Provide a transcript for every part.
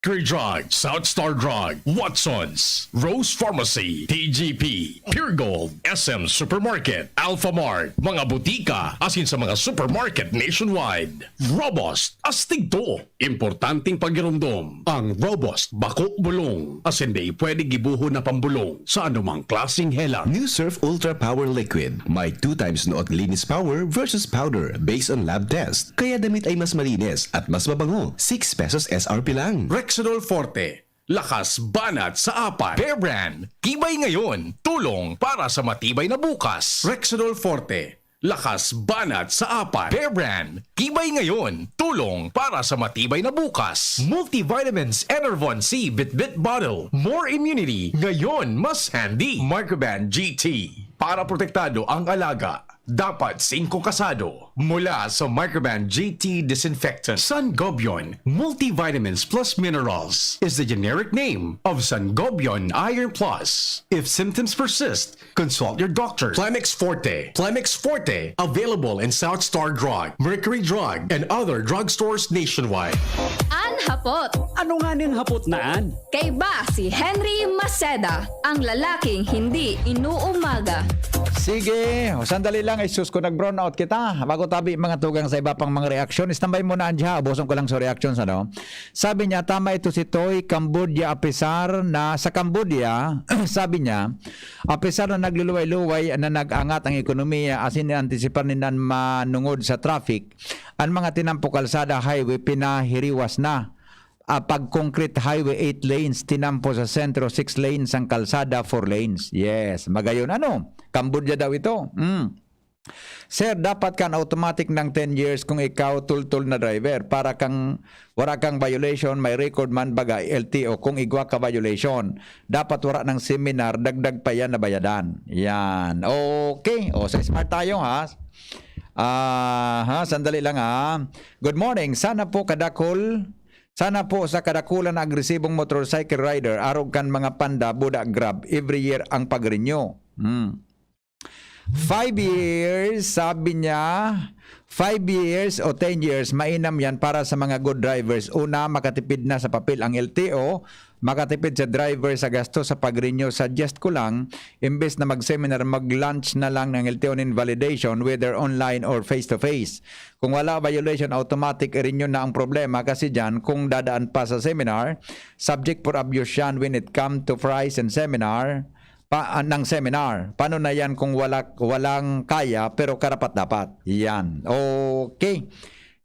Mercury Drug, South Star Drug, Watson's, Rose Pharmacy, TGP, Pure Gold, SM Supermarket, Alpha Mart, mga butika, asin sa mga supermarket nationwide. Robust, astig to. Importanteng pagirumdom, ang Robust Bako Bulong. Asin di pwede gibuho na pambulong sa anumang klaseng hela. New Surf Ultra Power Liquid. May 2 times noot linis power versus powder based on lab test. Kaya damit ay mas malinis at mas mabango. 6 pesos SRP lang. Rexidol Forte, lakas banat sa apat. Bear Brand, tibay ngayon, tulong para sa matibay na bukas. Rexidol Forte, lakas banat sa apat. Bear Brand, tibay ngayon, tulong para sa matibay na bukas. Multivitamins Enervon C Bit Bottle, more immunity, ngayon mas handy. Microban GT, para protektado ang alaga. Dapat 5 kasado mula sa Microban GT Disinfectant. Sangobion Multivitamins Plus Minerals is the generic name of Sangobion Iron Plus. If symptoms persist, consult your doctor. Plemex Forte, available in South Star Drug, Mercury Drug, and other drugstores nationwide. Hapot. Ano nga ning hapot naan? Kay ba si Henry Maceda, ang lalaking hindi inuumaga. Sige, sandali lang, isus ko nag-brown out kita. Bago tabi mga tugang sa iba pang mga reaksyon. Istambay mo na andya, ubuson ko lang sa reactions. Ano? Sabi niya, tama ito si Toy Cambodia Apisar na sa Cambodia, sabi niya, apisar na nagluluway-luway na nag-angat ang ekonomiya asin antisipan ninan manungod sa traffic, ang mga tinampo kalsada highway pinahiriwas na. Pag-concrete highway 8 lanes, tinampo sa sentro 6 lanes ang kalsada 4 lanes. Yes, magayon ano? Cambodia daw ito. Sir, dapat kan automatic ng 10 years kung ikaw tultul na driver para kang wala kang violation, may record man bagay LTO kung igwa ka violation. Dapat wala ng seminar, dagdag pa yan na bayadan. Yan. Okay. O, sa smart tayo ha. Sandali lang ha. Good morning. Sana po sa kadakulan na agresibong motorcycle rider, arog kan mga panda, buda grab, every year ang pag-renew. 5 years, sabi niya, 5 years o 10 years, mainam yan para sa mga good drivers. Una, makatipid na sa papel ang LTO, makatipid sa driver sa gasto sa pag-renew. Suggest ko lang, imbes na mag-seminar, mag-lunch na lang ng LTO invalidation, whether online or face-to-face. Kung wala violation, automatic renew na ang problema kasi dyan, kung dadaan pa sa seminar, subject for abuse yan when it come to price and seminar, ng seminar. Paano na yan kung walang kaya pero karapat-dapat? Yan. Okay.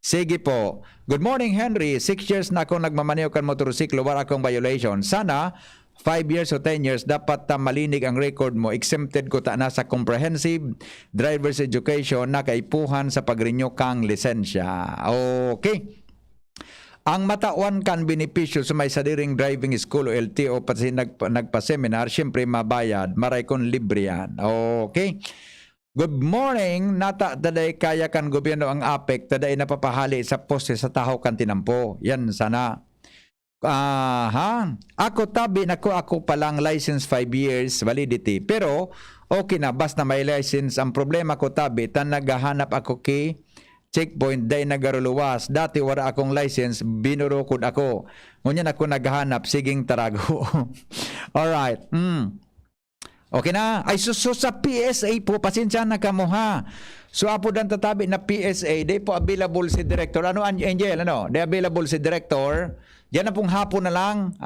Sige po. Good morning, Henry. 6 years na ako nagmamaneho kan motorsiklo, wala akong violation. Sana 5 years o 10 years dapat malinig ang record mo. Exempted ko ta na sa comprehensive driver's education na kaipuhan sa pag-renew kang lisensya. Okay. Ang matawan kan benepisyo sa may sadiring driving school o LTO pati nagpa-seminar, siyempre mabayad, maray kon libre yan. Okay. Good morning. Nata taday kaya kan gobyerno ang APEC, taday napapahali sa poste sa taho kan tinampo. Yan sana. Ako tabi ako palang license 5 years validity. Pero okay na, basta may license. Ang problema ko tabi, tan naghahanap ako kay checkpoint day nagaruluwas. Dati wala akong license, binurukod ako. Ngunyan ako naghahanap, siging tarago. Alright. Okay na. Ay, so sa PSA po, pasensya na kamo ha. So apo dan tatabi na PSA, day po available si Director. Ano, Angel? Ano? Day available si Director. Diyan na pong hapon na lang.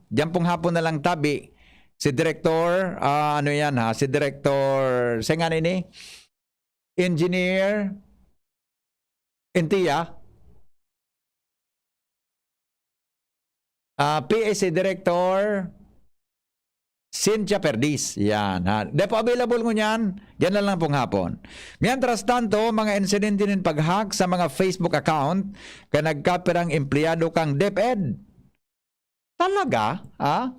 Diyan pong hapon na lang tabi. Si Director, ano yan ha? Si Director, sa nga nini? Engineer Intia, PSA Director Cynthia Perdis. Yan ha. Depo available mo yan. Yan na lang pong hapon. Mientras tanto, mga insidente ng pag-hack sa mga Facebook account ka nagkapirang empleyado kang DepEd. Talaga?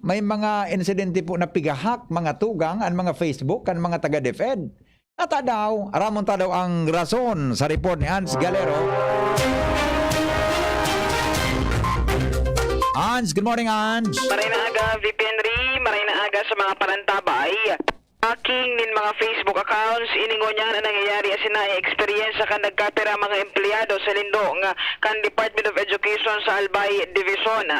May mga insidente po na pig-hack, mga tugang, ang mga Facebook, kan mga taga-DepEd. Ata daw, aramon ta daw ang rason sa report ni Hans Galero. Hans, good morning, Hans. Maray na aga, VP Henry. Maray na aga sa mga parantabay. Hacking nin mga Facebook accounts, iningo niya na nangyayari asin na experience kan nagkapira mga empleyado sa lindong kan Department of Education sa Albay Division.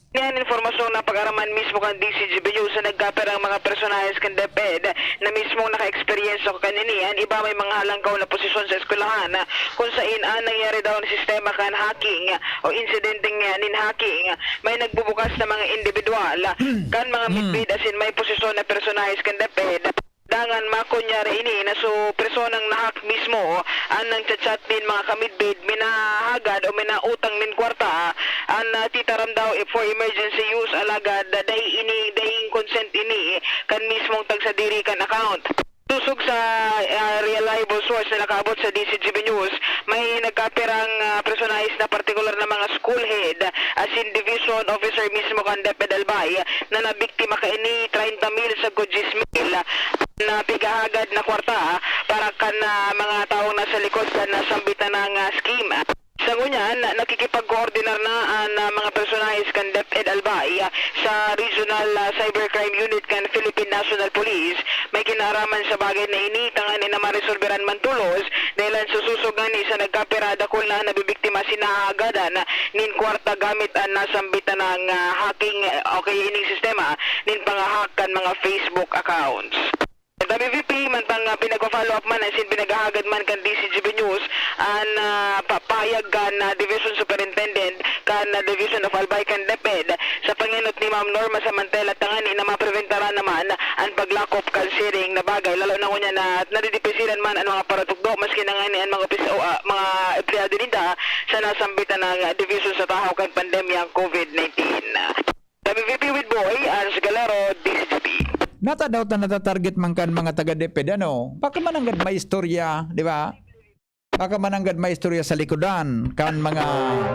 Yan informasyon na pag-araman mismo kan DCGB News sa nagkaperang mga personahes kan DepEd na mismo naka-experience ko kaninian, iba may mga halangkaw na posisyon sa eskwelahan kung saan nangyari daw ng sistema kan hacking o insidenteng nin hacking, may nagbubukas na mga individual kan mga midbid asin may posisyon na personahes kan DepEd. Dangan makunyari ini na so personang nahack mismo anang chat din mga kamidbid minahagad o minautang min kwarta an titaram daw for emergency use alagad daing consent ini kan mismong tagsadiri kan account. Tusog sa reliable source na nakaabot sa DCGB News, may nagkaperang personalis na partikular na mga school head as in division officer mismo kan DepEd Albay na nabiktima ka ini 30 mil sa Gojismil na pigahagad na kwarta para kan mga taong nasa likod kan nasambitan ng scheme. Sa ngunyan, nakikipag-coordinar na ang mga personalis kan DepEd Albay sa Regional Cybercrime Unit kan Philippine National Police. May kinaraman sa bagay na ini, tangan na marisolveran man tulos dahil ang sususugan ni sa nagkapirada kung na nabibiktima sinahagadan nin kwarta gamit ang nasambitan ng hacking ining sistema nin pangahak kan mga Facebook accounts. WVP man pang pinag-follow up man asin pinagahagad man kan DCGB News an papayag kan Division Superintendent kan Division of Albay kan DepEd sa panginot ni Ma'am Norma Samantela tangani na mapreventara naman ang paglakop kan sharing na bagay lalo na kunya na nadidipisiran man ang mga paratugdo maski nangani ang mga mga empleyado nila sa nasambitan ng division sa tahaw kan pandemyang COVID-19. WVP with Boy, Ans Galero, DCGB. Nata daw ta natatarget man kan mga taga-DepEd ano. Baka mananggad may istorya, di ba? Baka mananggad may istorya sa likodan kan mga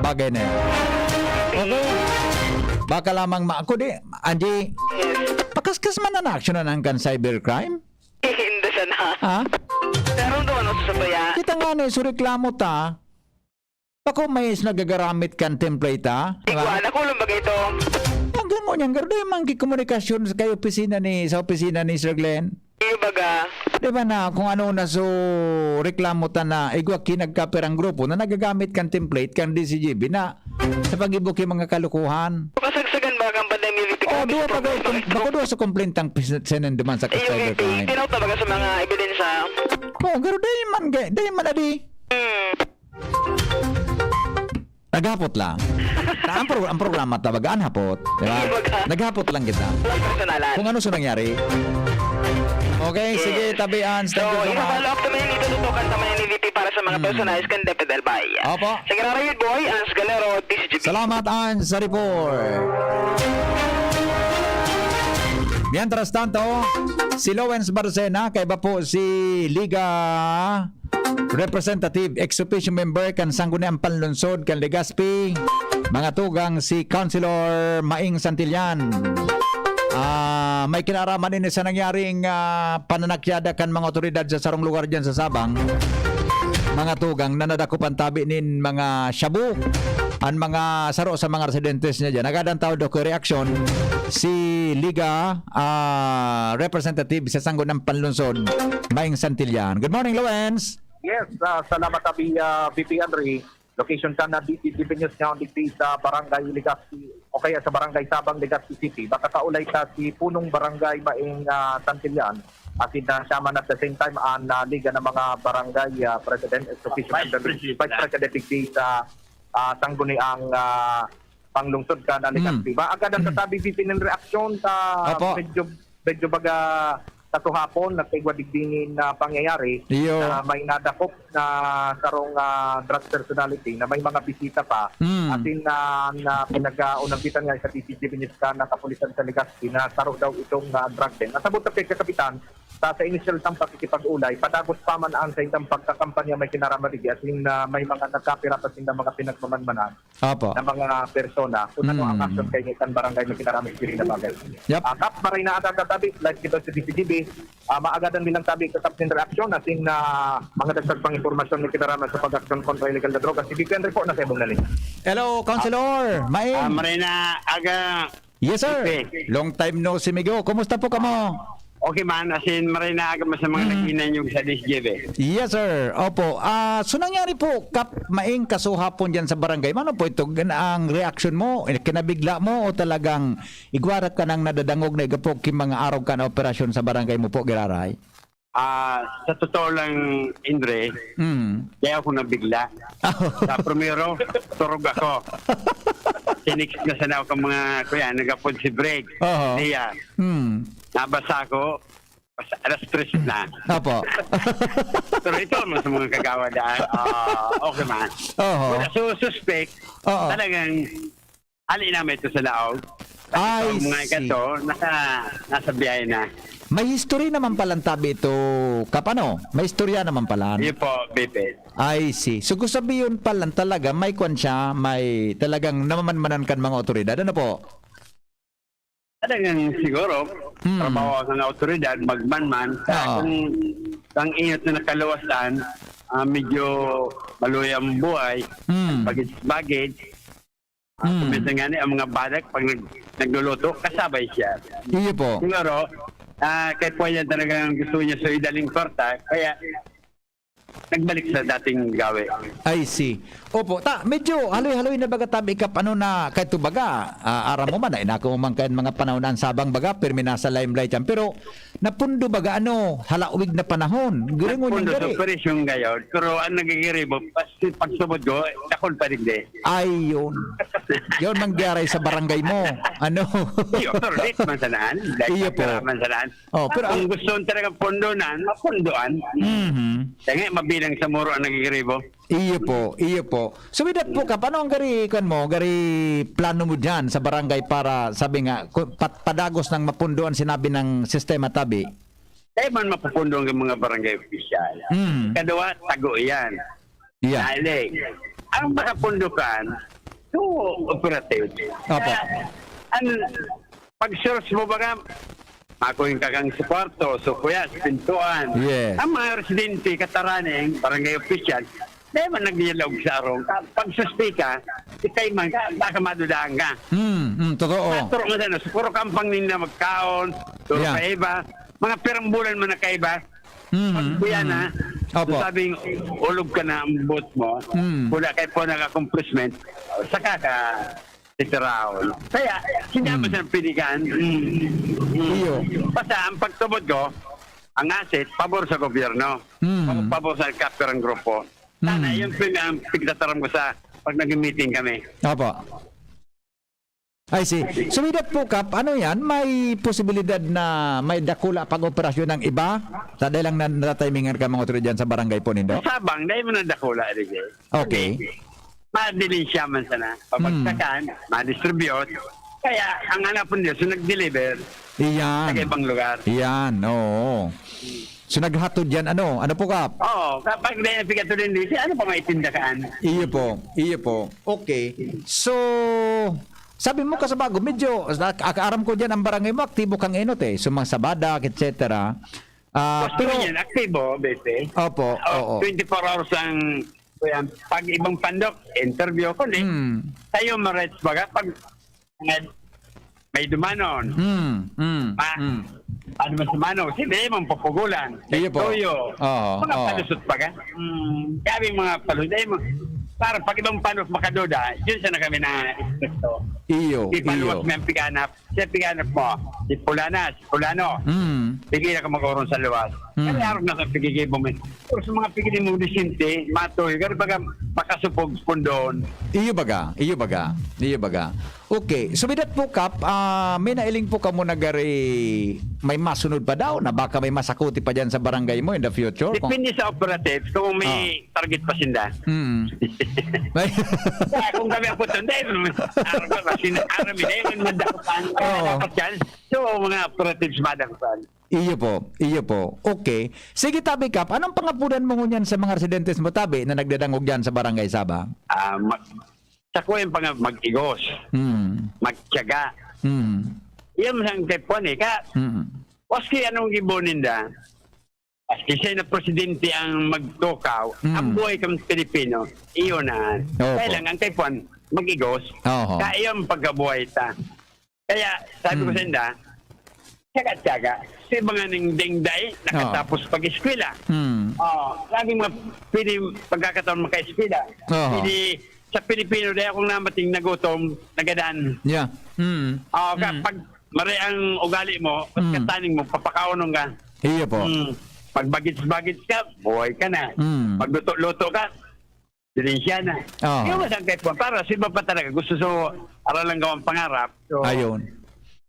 bagay na yan. Okay. Baka lamang ako di, Angie, pakaskas man ang action na kan cybercrime? Hindi sana. Ha? Pero doon ako sa baya. Kita nga na, sureklamo ta. Bako may nagagaramit kan template ha? Iguan, ako lang bagay ito. Ang gano'n yan, garo yung mga komunikasyon sa opisina ni Sir Glenn. Iyo baga. Di ba na kung ano na so reklamo ta na igwa kinagkaperang grupo na nagagamit kan template kan DCGB na sa pag-ibok yung mga kalukuhan. Kasagsagan ba kang pandemya VP? O, duwa pa bako duwa sa complaint ang sinenduman sa Iyo VP, cybercrime. tinaw ta baga sa mga ebidensya. O, garo dahi man adi. Naghapot lang. Ang programa tabagaan hapot. Diba? Naghapot lang kita. Walang personalan. Kung ano so nangyari. Okay, sige, tabian. So, i-follow up naman yung itututukan sa mga ni VP para sa mga personalis kan DepEd Albay. Opo. Sige, Rayid Boy, Ans Galero, DCGB. Salamat, Ans, sa report. Mientras tanto, si Lawrence Barcena, kaiba po si Liga Representative Ex-Officio Member kan Sangguniang Panlunsod kan Legazpi, mga tugang si Councilor Maing Santillan. May kinaraman din sa nangyaring pananakyada kan mga otoridad sa sarong lugar dyan sa Sabang. Mga tugang na nadakupan tabi nin mga shabu ang mga saro sa mga residentes niya dyan. Nagadan tao do reaksyon si Liga Representative sa Sangguniang Panlunsod Maing Santillan. Good morning, Lawrence. Yes, salamat tabi VP Andre. Location ka na DCGB News nga digdi sa Barangay Legazpi o kaya sa Barangay Sabang, Legazpi City. Baka kaulay ta si punong Barangay Maing Santillan. Asin na siya man at the same time ang liga ng mga barangay President, Vice President digdi sa Sangguniang Panglungsod ka na Legazpi. Agad ang sasabi VP ng reaksyon sa medyo baga sa tuhapon nagkaigwadigdingin na pangyayari na may nadakop na sarong drug personality na may mga bisita pa atin na pinag-unampitan nga sa DCGB News ka na kapulisan sa Legazpi na saro daw itong drug den. Nasabot na kay Kapitan sa initial tampag ikipag-ulay, padagos pa man ang sa itang pagkakampanya may kinaramarigi atin na may mga nagkapiratas na mga pinagmamanmanan na mga persona kung ano ang action kay ngitan barangay may kinaramarigi na bagay. Kap maray na agad-tabi, like dito sa DCGB, maagadan nilang tabi katap ng reaksyon ating na mga dagdag pang impormasyon na kinaraman sa pag-aksyon kontra illegal na droga. Si VP report na sa ibong naling. Hello, Councilor Maing. Marina aga. Yes, sir. Long time no see, Migo. Kumusta po kamo? Okay man, as in maray na agad sa mga nakinan yung sa DSJB. Yes, sir. Opo. So nangyari po, Kap, maing kasuhapon dyan sa barangay. Mano po ito? Ang reaction mo? Kinabigla mo o talagang igwarat ka nang nadadangog na igapok yung mga araw ka na operasyon sa barangay mo po, Giraray? Sa totoo lang, Indre, kaya ako nabigla. Sa primero, turog ako. Sinix na sana ako mga kuya, nagapod si break. Oo. Iya. Nabasa ako, alas 3 na. Opo. Pero ito mo sa mga kagawa daan. Okay man. Oo. Wala, so suspect, Oo. talagang alin namin ito sa laog. I Kasi mga see. ikato, nasa biyahe na. May history naman palang tabi ito, Kap, ano? May istorya naman pala. Yun po, Pepe. I see. So kung sabihin palang talaga, may kwan siya, may talagang namamanmanan kan mga otoridad. Ano po? Talagang siguro, trabaho ng autoridad, magmanman. Oo. Kung ingat na nakaluwasan, medyo maluyang buhay, bagage-bagage. Minsan nga ang mga badak, pag nagluluto, kasabay siya. Iyo po. Siguro, kay Poyan talagang gusto niya sa idaling torta, kaya nagbalik sa dating gawe. I see. Opo, medyo haloy-haloy na baga tabi Kap, ano na, kahit to baga, aram mo man, inako man kayo mga panahon na sabang baga, pirmi nasa limelight yan. Pero, napundo baga, halauwig na panahon. Guring mo Pundo niyang sa gari. operasyon ngayon, pero ang nagigiribo, pagsubod ko, kakol pa rin din. Ayun. Yun manggaray sa barangay mo. Ano? Iyo, pero late man sanaan. Iyo po. Man sanaan. Oh, pero kung gusto talaga pondonan, mapondoan. Kaya mabilang sa muro ang nagigiribo. Iyo po. So with that po Kap, ano ang gari plano mo dyan sa barangay para sabi nga, padagos ng mapunduan sinabi ng sistema tabi? Kaya man mapupundo ang mga barangay opisyal. Kadawa, tago yan. Yeah. Nalig. Ang makapundukan, to operative. Opo. Pag-search mo baga, ako yung kakang sa kwarto, so kuya, sa pintuan. Yes. Ang mga residente, kataraning, barangay official, dahil man nagyalaog sa arong. Pag suspika, ikay man ka, baka madudaan ka. Totoo. Turo nga sana, puro kampang nila magkaon, turo Yeah. kaiba, mga pirambulan mo na kaiba. Pag kuya na, Opo. so sabing ulog ka na ang boat mo, wala kayo po nag-accomplishment, saka ka titiraon. Kaya, hindi mo siya pinigan. Iyo. Basta ang pagtubod ko, ang asset, pabor sa gobyerno. Pabor sa kapirang grupo. Sana, yun po ang pigtataram ko sa pag nag-meeting kami. Opo. I see. So with that po Kap, ano yan? May posibilidad na may dakula pag-operasyon ng iba? Sa dahil lang natatimingan ka mga otoridad sa barangay po nindo? Sabang, dahil mo na dakula, Ricky. Okay. Madilinsya man sana. Pabagsakan, madistribute. Kaya, ang anak po nila, so nag-deliver sa Iyan. ibang lugar. Iyan, oo. So naghatod yan, ano po Kap? Oo, kapag dahil napigato din din, ano pa maitindakaan? Iyo po. Okay. So, sabi mo kasabago, medyo, aram ko dyan ang barangay mo, aktibo kang enot So mga sabadak, etc. Pero yan, aktibo, bete. Opo, oo. 24 hours ang pag ibang pandok, interview ko din. Tayo ma-rights baga, pag may dumanon. Ano man sumano, hindi mong papugulan. Iyo po. Toyo. Oo, Mga oo. palusot pa ka. Kaya mga palusot. Para pag ibang panos makadoda, yun siya na kami na inspekto. Iyo. Ipaluwas mo yung piganap. Siya piganap mo. Si Pulana, si Pulano. Pigil ka mag-oron sa luwas. Kaya araw na sa pigigibo mo. Pero sa mga pigilin mo disinte, matoy, gano'n baga makasupog pundon. Iyo baga. Okay. So with that po Kap, may nailing po ka muna gari, may masunod pa daw na baka may masakuti pa dyan sa barangay mo in the future? Depende sa operatives kung may target pa sinda. Kaya kung kami ang puton, dahil araw ka kasi araw mi, dahil madakupan. Dapat yan. So, mga operatives madakupan. Iyo po. Okay. Sige tabi Kap, anong pangapunan mo ngunyan sa mga residentes mo tabi na nagdadangog dyan sa barangay Sabang? Sa ko yung pang mag-igos, magtiyaga. Iyan mo siyang tepon Waski anong gibonin da, Kasi siya na presidente ang magtukaw, ang buhay kang Pilipino, iyon na. Kaya lang, ang kaipuan, mag-igos, kaya yung pagkabuhay ta. Kaya, sabi ko sa inda, tsaga-tsaga. Kasi mga ning dingday, nakatapos pag-eskwela. Laging pwede pagkakataon maka-eskwela. Oo. Pwede, sa Pilipino, dahil akong namating nagutom, nagadan. Yeah. Pag mari ang ugali mo, pagkataning mo, papakaunong ka. Iya po. Pag bagits-bagits ka, buhay ka na. Pag luto-luto ka, dirensya na. Oo. Yung masang kahit po, para sa iba pa talaga, gusto so, aralang gawang pangarap. So, Ayun.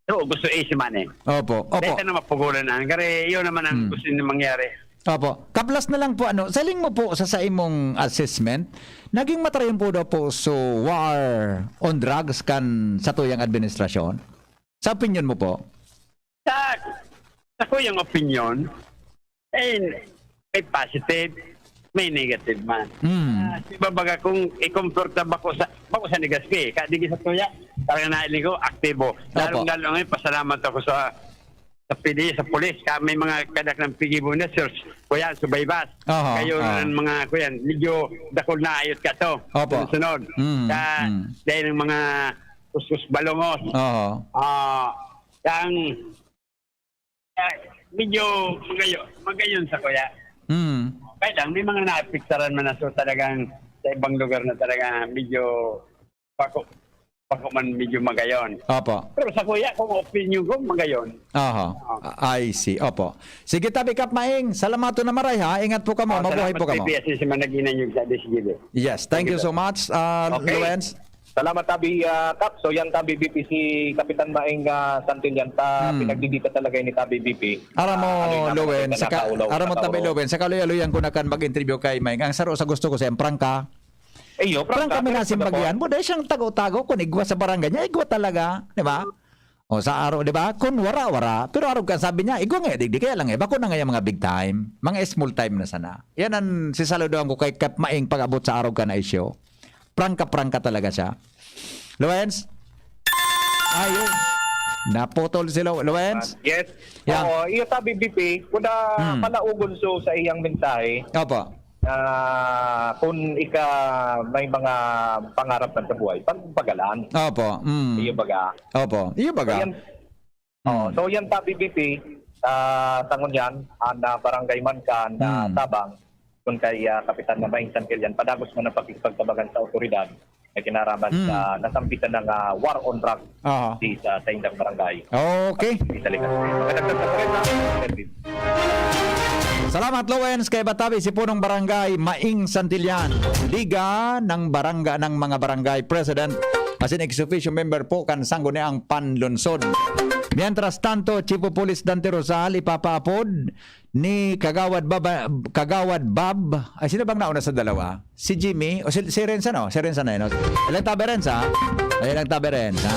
so gusto easy man eh. Opo. Dahil na mapugulan na. Kasi yun naman ang gusto nyo mangyari. Opo. Kaplas na lang po, saling mo po sa imong assessment, naging matarayon po daw po so war on drugs kan sa tuyang administrasyon? Sa opinion mo po? Sa ko yung opinion, may positive, may negative man. Diba baga kung i-comfort bako sa negaspi, kadigi sa tuya, talaga nailing ko, aktibo. Lalong ngayon, pasalamat ako sa PD, sa polis, may mga kadak ng pigibo na search, kuya, subaybas. Kayo ng mga, kuya, medyo dakol na ayot ka to. Opo. Sunod. Dahil ng mga kuskus balongos. Yang medyo magayon sa kuya. Kaya lang, may mga naapiktaran man na so talagang sa ibang lugar na talaga medyo pako man medyo magayon. Opo. Pero sa kuya, kung opinion ko, magayon. I see. Opo. Sige, Tabi Kap Maing. Salamato na maray ha. Ingat po ka mo. Mabuhay po ka mo. Salamat PBS sa managinan yung sa DCGB. Yes. Thank you so much, Luens. Salamat Tabi Kap. So yan Tabi BP si Kapitan Maing Santillan ta pinagdidita talaga ni Tabi BP. Aram mo, Luwen. Aram mo, Tabi Luwen. Sa kaluya-luyan ko na kan mag-interview kay Maing. Ang saro sa gusto ko siyang prangka. Prangka kami na simbagyan. Buday siyang tago-tago. Kung igwa sa barangay niya, igwa talaga. Di ba? O sa araw, di ba? Kung wara-wara. Pero araw ka sabi niya, igwa nga, di kaya lang eh. Bako na nga yung mga big time. Mga small time na sana. Yan ang sisaludoan ko kay Kap Maing pag-abot sa araw ka na isyo. Prangka-prangka talaga siya. Luens? Ayun. Naputol si Luens? Yes. Yeah. Oo, iyo Tabi BP, kuda palaugon so sa iyang mensahe. Opo. Kung may mga pangarap na sa buhay, pagpagalaan. Opo. Iyo baga. Opo. Iyo baga. So yan Tabi BP, tangon yan, na barangay man ka na tabang, kung kay Kapitan na Maing Santillan, padagos mo na pakipagtabagan sa otoridad na kinaraman sa nasampitan ng war on drugs sa indang barangay. Okay. Sa likas. Magandang sa Salamat Luens kay Batabi si punong barangay Maing Santillan, Liga ng mga barangay president as in ex-officio member po kan sangguniang Panlunsod. Mientras tanto, Chief of Police Dante Rosal ipapaapod ni Kagawad Bob. Ay, sino bang nauna sa dalawa? Si Jimmy o si Renza no? Si Renza na yun. Ilang tabi Renza? Ay, ilang tabi Renza.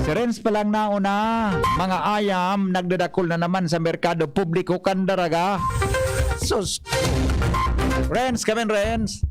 Si Renz pa lang nauna. Mga ayam, nagdadakol na naman sa merkado publiko kandaraga. Sus. Renz, kamen Renz.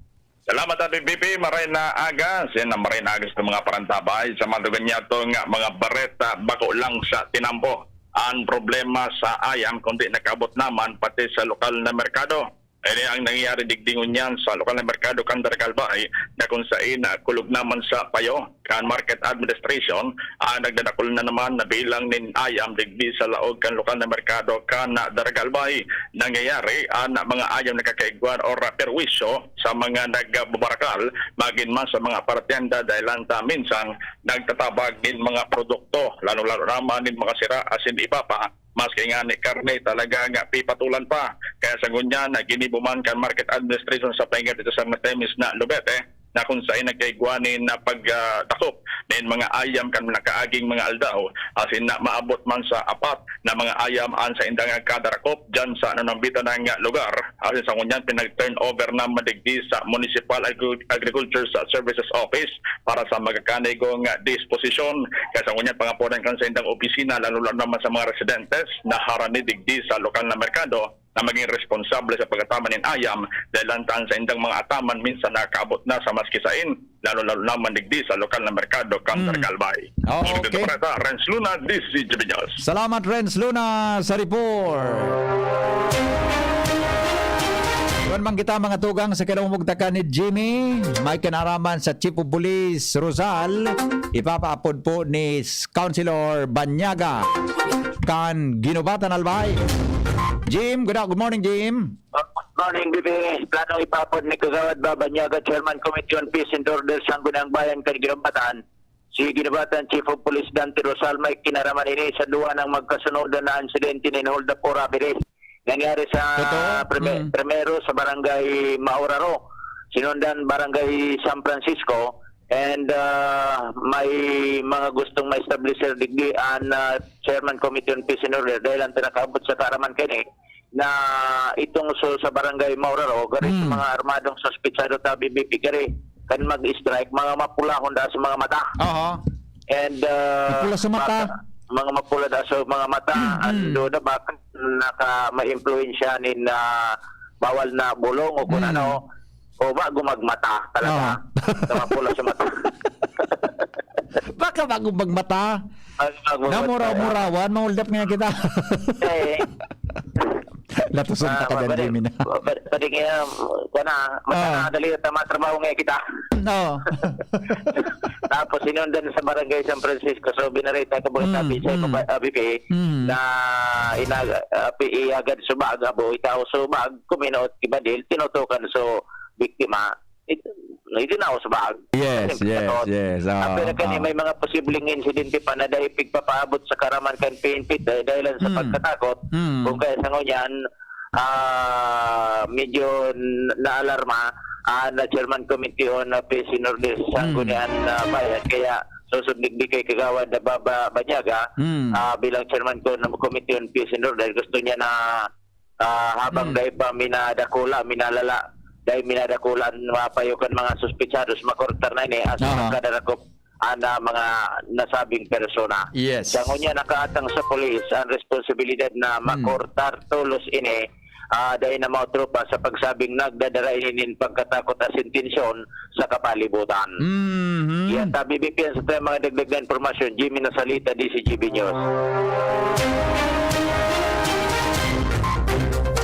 Salamat Tabi BP, maray na aga. Siya na maray na agas ng mga parantabay. Sa madugan niya ito nga mga bareta bako lang sa tinampo. Ang problema sa ayam, kundi nakabot naman pati sa lokal na merkado. Ini ang nangyayari digdingon niyan sa lokal na merkado Kandar Galbay na kung saan kulog naman sa payo kan market administration nagdadakol na naman na bilang nin ayam digdi sa laog kan lokal na merkado kan Dargalbay. Nangyayari na mga ayam nakakaigwan o perwisyo sa mga nagbabarakal magin man sa mga partienda dahil lanta minsan nagtatabag din mga produkto lalo-lalo naman din mga sira asin iba pa. Maski nga ni karne talaga nga pipatulan pa. Kaya sa gunya na ginibuman kan market administration sa paingat dito sa Matemis na Lubete na kung saan nagkaigwanin na pagtakop ng mga ayam kan nakaaging mga aldaw asin na maabot man sa apat na mga ayam an sa indang kadarakop dyan sa nanambitan ng lugar asin sa kunyan pinag-turn over na madigdi sa Municipal Agriculture Services Office para sa magkakanigong disposisyon kaya sa kunyan pangapunan kan sa indang opisina lalo naman sa mga residentes na harani digdi sa lokal na merkado na maging responsable sa pagkatama ng ayam dahil lantaan sa indang mga ataman minsan nakaabot na sa maskisain lalo-lalo naman digdi sa lokal na merkado Kandar Galbay. Okay. Renz Luna, DCGB News. Salamat Renz Luna sa report. Doon man kita mga tugang sa kinamumugtakan ni Jimmy, may kinaraman sa Chief of Police Rosal, ipapaapod po ni Councilor Banyaga kan Ginubatan Albay. Jim, good morning Jim. Morning, BB. Plano ipapod ni Kagawad Babanyaga, Chairman Committee on Peace and Order sa Gunang Bayan kan Ginubatan. Si Ginubatan Chief of Police Dante Rosal may kinaraman ini sa duwa ng magkasunod na insidente ni hold up for robbery. Nangyari sa primero sa barangay Mauraro, sinundan barangay San Francisco, and may mga gustong ma-establish digdian na Chairman Committee on Peace and Order dahil ang tinakaabot sa karaman kini na itong sa barangay Mauraro, gari sa mga armadong suspitsado ta BBP, gari kan mag-strike, mga mapulahon da sa mga mata. And Mapula sa mata? Mga mapula da sa mga mata, ando na bakit naka ma-influensya ni na bawal na bulong o kung ano, o bago magmata talaga. Mapula sa mata. Baka bago magmata. Namuraw-murawan, mahuldap nga kita. Latusun pa ka dyan, Jimmy na. Pwede kaya, madali at matrabaho nga kita. No. Tapos sinundan sa barangay San Francisco, so binarita ka mga tabi sa ABP na iagad subag, abo itaw subag, kuminot kibadil, tinutukan so biktima. Ito na ako subag. Yes. Pero kani may mga posibleng insidente pa na dahil pigpapaabot sa karaman kan PNP dahil sa pagkatakot. Kung kaya sa ngunyan, medyo naalarma na Chairman Committee on Peace and Order sa Gunian Bayan. Kaya susublig di kay Kagawad na Banyaga bilang Chairman Committee on Peace and Order. Gusto niya na habang dahil pa minalala dahil minadakulan mapayukan mga suspitsados makortar na ini as magkadarakop ana mga nasabing persona. Yes. Sa ngunya nakaatang sa polis ang responsibilidad na makortar tulos ini dahil na mga tropa sa pagsabing nagdadara inin pagkatakot as intensyon sa kapalibutan. Yan tabi BPN sa tayo mga dagdag na informasyon. Jimmy Nasalita, DCGB News.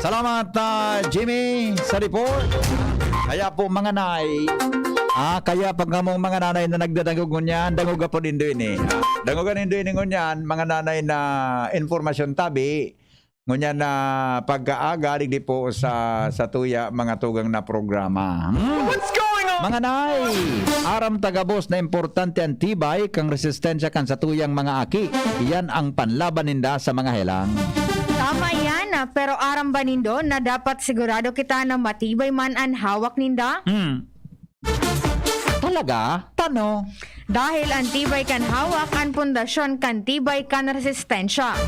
Salamat Jimmy sa report. Kaya po mga nay, kaya pag mong mga nanay na nagdadangog ngunyan, dangoga po din doon dangogan din doon ngunyan, mga nanay na informasyon tabi, ngunyan na pagkaaga, di po sa tuya mga tugang na programa. What's going on? Mga nay, aram tagabos na importante ang tibay kang resistensya kan sa tuyang mga aki. Iyan ang panlaban ninda sa mga helang. Tama yan, pero aram ba nindo na dapat sigurado kita na matibay man ang hawak ninda? Talaga? Tano? Dahil ang tibay kan hawak, ang pundasyon kan tibay kan resistensya.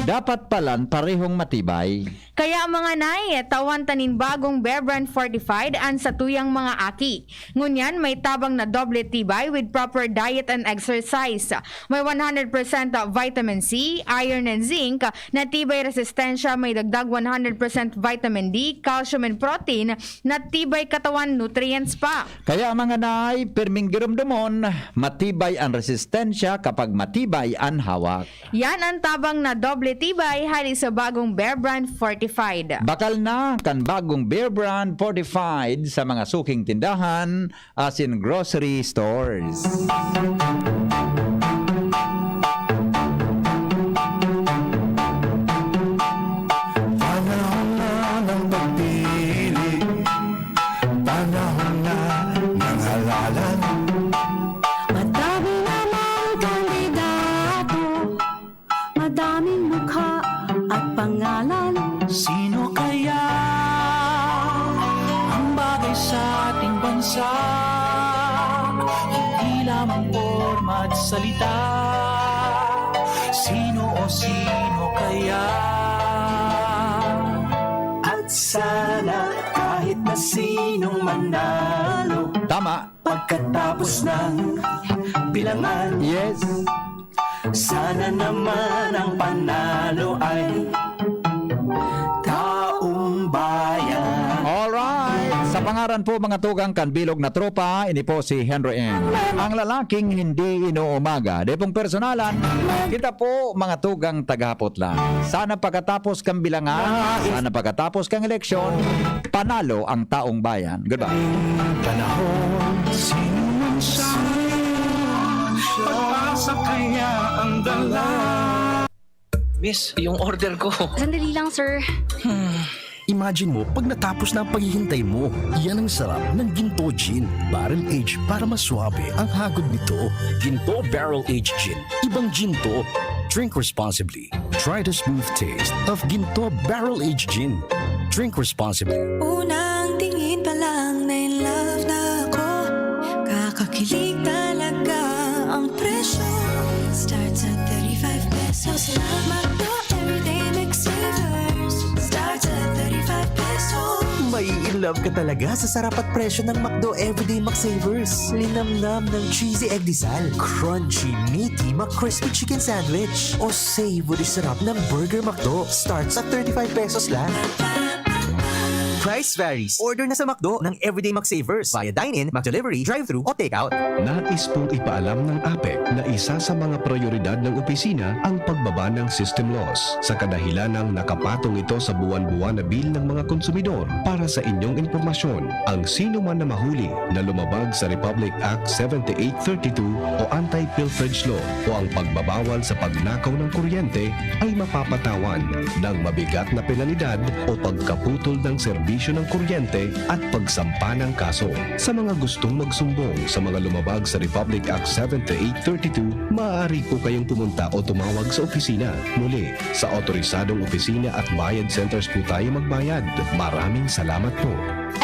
Dapat palan parehong matibay. Kaya mga nay, tawan tanin bagong Bear Brand Fortified ang sa tuyang mga aki. Ngunyan, may tabang na doble tibay with proper diet and exercise. May 100% vitamin C, iron and zinc, na tibay resistensya may dagdag 100% vitamin D, calcium and protein, na tibay katawan nutrients pa. Kaya mga nay, pirming girumdumon, matibay ang resistensya kapag matibay ang hawak. Yan ang tabang na doble tibay hali sa bagong Bear Brand Fortified. Bakal na kan bagong Bear Brand Fortified sa mga suking tindahan as in grocery stores. Panahon na ng pagpili, panahon na ng halalan. Madami namang kandidato, madaming mukha at pangalan. Sino kaya ang bagay sa ating bansa? Hindi lamang forma at salita. Sino o sino kaya? At sana kahit na sinong manalo, Tama. pagkatapos ng bilangan, Yes. sana naman ang panalo ay taong bayan. Alright. Sa Pangaran po mga tugang kanbilog na tropa, ini po si Henry N. Ang lalaking hindi inuumaga. De pong personalan, kita po mga tugang tagahapot lang. Sana pagkatapos kang bilangan, sana pagkatapos kang eleksyon, panalo ang taong bayan. Goodbye. Panahon, sino man siya, pag-asa kaya ang dala. Miss, yung order ko. Sandali lang, sir. Imagine mo, pag natapos na ang paghihintay mo, yan ang sarap ng Ginto Gin. Barrel Aged para mas swabe ang hagod nito. Ginto Barrel Aged Gin. Ibang ginto. Drink responsibly. Try the smooth taste of Ginto Barrel Aged Gin. Drink responsibly. Unang tingin pa lang na in love na ako. Kakakilig talaga ang presyo. Starts at 35 pesos lang. Magdo everyday McSavers. Starts at 35 pesos. May in love ka talaga sa sarap at presyo ng McDo Everyday McSavers. Linamnam ng cheesy egg disal, crunchy, meaty McCrispy chicken sandwich, o savory sarap ng Burger McDo. Starts at 35 pesos lang. Price varies. Order na sa McDo ng Everyday McSavers via dine-in, McDelivery, drive-thru o take-out. Nais pong ipaalam ng APEC na isa sa mga prioridad ng opisina ang pagbaba ng system loss sa kadahilanang nakapatong ito sa buwan-buwan na bill ng mga konsumidor. Para sa inyong impormasyon, ang sino man na mahuli na lumabag sa Republic Act 7832 o Anti-Pilferage Law o ang pagbabawal sa pagnakaw ng kuryente ay mapapatawan ng mabigat na penalidad o pagkaputol ng serbisyo ng kuryente at pagsampa ng kaso. Sa mga gustong magsumbong sa mga lumabag sa Republic Act 7832, maaari po kayong pumunta o tumawag sa opisina. Muli, sa otorisadong opisina at bayad centers po tayo magbayad. Maraming salamat po.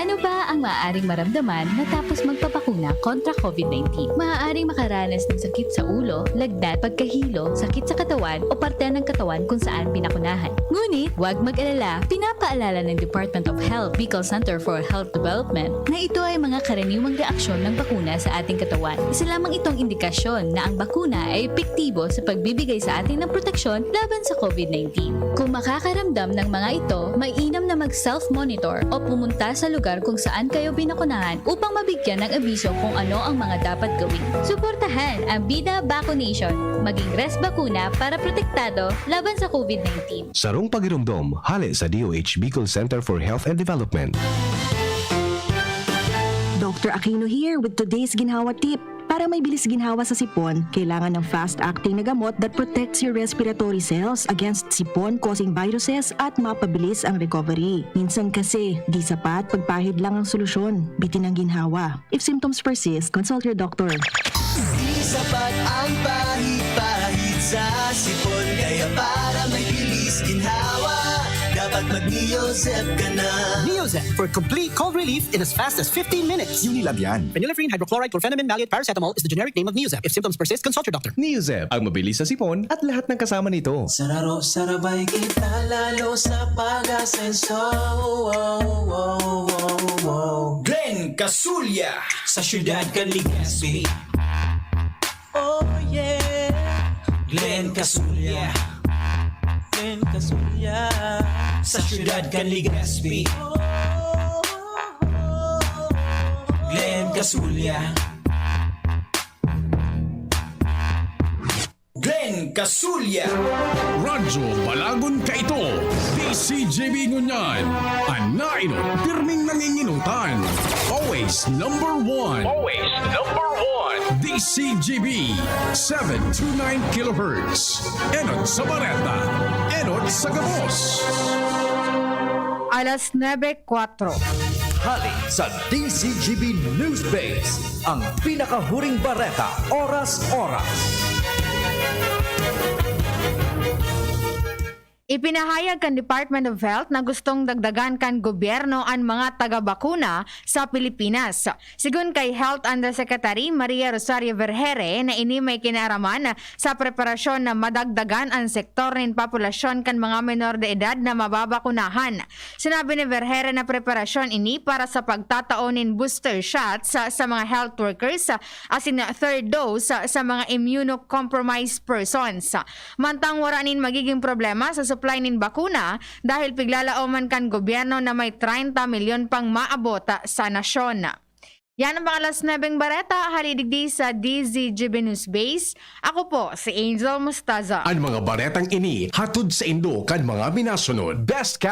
Ano ba ang maaaring maramdaman matapos magpapakuna kontra COVID-19? Maaaring makaranas ng sakit sa ulo, lagnat, pagkahilo, sakit sa katawan o parte ng katawan kung saan pinakunahan. Ngunit, huwag mag-alala, pinapaalala ng Department of Health Bicol Center for Health Development na ito ay mga karaniwang reaksyon ng bakuna sa ating katawan. Isa lamang itong indikasyon na ang bakuna ay epektibo sa pagbibigay sa atin ng proteksyon laban sa COVID-19. Kung makakaramdam ng mga ito, mainam na mag-self-monitor o pumunta sa lugar kung saan kayo binakunahan upang mabigyan ng abiso kung ano ang mga dapat gawin. Suportahan ang Bida Vaccination, maging res bakuna para protektado laban sa COVID-19. Sarong pagirumdom, hali sa DOH Bicol Center for Health and Development. Dr. Aquino here with today's ginhawa tip. Para may bilis ginhawa sa sipon, kailangan ng fast-acting na gamot that protects your respiratory cells against sipon-causing viruses at mapabilis ang recovery. Minsan kasi, di sapat pagpahid lang ang solusyon. Bitin ang ginhawa. If symptoms persist, consult your doctor. Di sapat ang pahit-pahit sa sipon, kaya para may bilis ginhawa, dapat mag-Neozep ka na. Neozep for complete cold relief in as fast as 15 minutes. Unilab yan. Phenylephrine, hydrochloride, chlorpheniramine, maleate, paracetamol is the generic name of Neozep. If symptoms persist, consult your doctor. Neozep, ang mabilis sa sipon at lahat ng kasama nito. Sararo, sarabay kita lalo sa pag-asenso. Glenn Casulya sa Siyudad Legazpi. Oh yeah, Glenn Casulya. Glenn Casulya sa Siyudad Legazpi. Glenn Casulya. Glenn Casulya. Radyo Balagon Kaito, DCJB Ngunyan, Anaino, pirming nanginginutan. Always number one. Always number one. DCJB, 729 kHz. Enot sa Bareta, Enot sa Gabos. Alas 9:04. Hali sa DCGB News Base, ang pinakahuring bareta, oras-oras. Ipinahayag kan Department of Health na gustong dagdagan kan gobyerno ang mga taga-bakuna sa Pilipinas. Sigun kay Health Undersecretary Maria Rosario Vergere na ini may kinaraman sa preparasyon na madagdagan ang sektor ng populasyon kan mga menor de edad na mababakunahan. Sinabi ni Vergere na preparasyon ini para sa pagtataonin booster shots sa mga health workers as in third dose sa mga immunocompromised persons. Mantang waranin magiging problema sa supply nin bakuna dahil piglalauman kan gobyerno na may 30 milyon pang maabota sa nasyon. Yan ang mga alas 9 bareta, halidigdi sa DZGB News Base. Ako po si Angel Mustaza. Ang mga baretang ini hatod sa Indo kan mga minasunod. Best